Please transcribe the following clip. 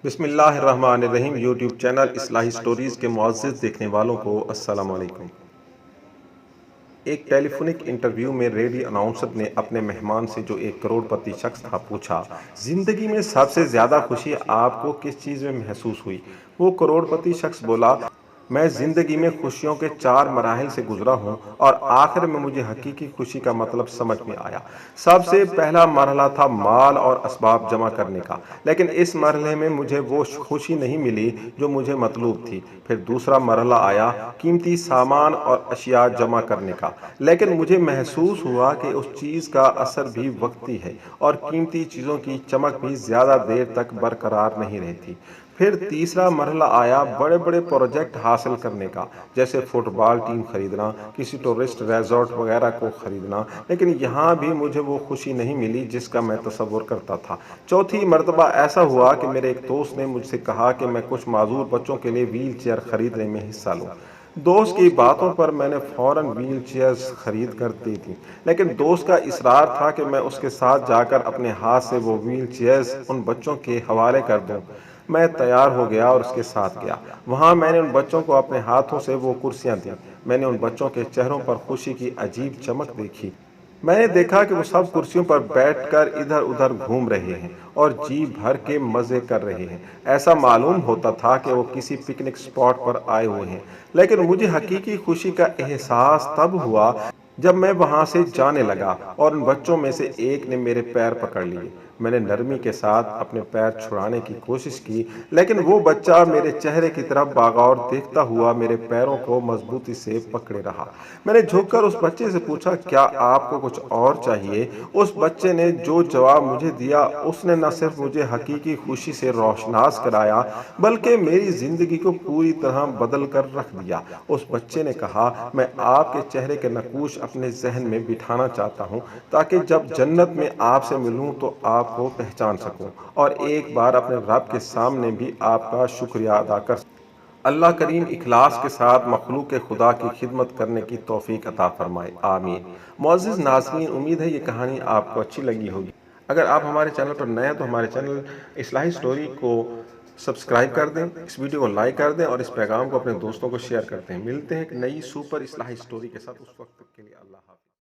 بسم اللہ الرحمن الرحیم یوٹیوب چینل اصلاحی سٹوریز کے معزز دیکھنے والوں کو السلام علیکم۔ ایک ٹیلی فونک انٹرویو میں ریڈیو اناؤنسر نے اپنے مہمان سے جو ایک کروڑ پتی شخص تھا پوچھا، زندگی میں سب سے زیادہ خوشی آپ کو کس چیز میں محسوس ہوئی؟ وہ کروڑ پتی شخص بولا، میں زندگی میں خوشیوں کے 4 مراحل سے گزرا ہوں اور آخر میں مجھے حقیقی خوشی کا مطلب سمجھ میں آیا۔ سب سے پہلا مرحلہ تھا مال اور اسباب جمع کرنے کا، لیکن اس مرحلے میں مجھے وہ خوشی نہیں ملی جو مجھے مطلوب تھی۔ پھر دوسرا مرحلہ آیا قیمتی سامان اور اشیاء جمع کرنے کا، لیکن مجھے محسوس ہوا کہ اس چیز کا اثر بھی وقتی ہے اور قیمتی چیزوں کی چمک بھی زیادہ دیر تک برقرار نہیں رہتی۔ پھر تیسرا مرحلہ آیا بڑے بڑے پروجیکٹ حاصل کرنے کا، جیسے فٹ بال ٹیم خریدنا، کسی ٹورسٹ ریزورٹ وغیرہ کو خریدنا، لیکن یہاں بھی مجھے وہ خوشی نہیں ملی جس کا میں تصور کرتا تھا۔ چوتھی مرتبہ ایسا ہوا کہ میرے ایک دوست نے مجھ سے کہا کہ میں کچھ معذور بچوں کے لیے ویل چیئر خریدنے میں حصہ لوں۔ دوست کی باتوں پر میں نے فوراً ویل چیئرز خرید کر دی تھی، لیکن دوست کا اصرار تھا کہ میں اس کے ساتھ جا کر اپنے ہاتھ سے وہ ویل چیئرز ان بچوں کے حوالے کر دوں۔ میں تیار ہو گیا اور اس کے ساتھ گیا۔ وہاں میں نے ان بچوں کو اپنے ہاتھوں سے وہ کرسیاں دیں۔ میں نے ان بچوں کے چہروں پر خوشی کی عجیب چمک دیکھی۔ میں نے دیکھا کہ وہ سب کرسیوں پر بیٹھ کر ادھر ادھر گھوم رہے ہیں اور جی بھر کے مزے کر رہے ہیں۔ ایسا معلوم ہوتا تھا کہ وہ کسی پکنک اسپاٹ پر آئے ہوئے ہیں، لیکن مجھے حقیقی خوشی کا احساس تب ہوا جب میں وہاں سے جانے لگا اور ان بچوں میں سے ایک نے میرے پیر پکڑ لیے۔ میں نے نرمی کے ساتھ اپنے پیر چھڑانے کی کوشش کی، لیکن وہ بچہ میرے چہرے کی طرف باغور دیکھتا ہوا میرے پیروں کو مضبوطی سے پکڑے رہا۔ میں نے جھک کر اس بچے سے پوچھا، کیا آپ کو کچھ اور چاہیے؟ اس بچے نے جو جواب مجھے دیا اس نے نہ صرف مجھے حقیقی خوشی سے روشناس کرایا بلکہ میری زندگی کو پوری طرح بدل کر رکھ دیا۔ اس بچے نے کہا، میں آپ کے چہرے کے نقوش اپنے ذہن میں بٹھانا چاہتا ہوں تاکہ جب جنت میں آپ سے ملوں تو آپ کو پہچان سکوں اور ایک بار اپنے رب کے سامنے بھی آپ کا شکریہ ادا کر سکوں۔ اللہ کریم اخلاص کے ساتھ مخلوق خدا کی خدمت کرنے کی توفیق عطا فرمائے، آمین۔ معزز ناظرین، امید ہے یہ کہانی آپ کو اچھی لگی ہوگی۔ اگر آپ ہمارے چینل پر نئے ہیں تو ہمارے چینل اصلاحی سٹوری کو سبسکرائب کر دیں، اس ویڈیو کو لائک کر دیں اور اس پیغام کو اپنے دوستوں کو شیئر کرتے ہیں۔ ملتے ہیں ایک نئی سپر اصلاحی سٹوری کے ساتھ، اس وقت تک کے لیے اللہ حافظ۔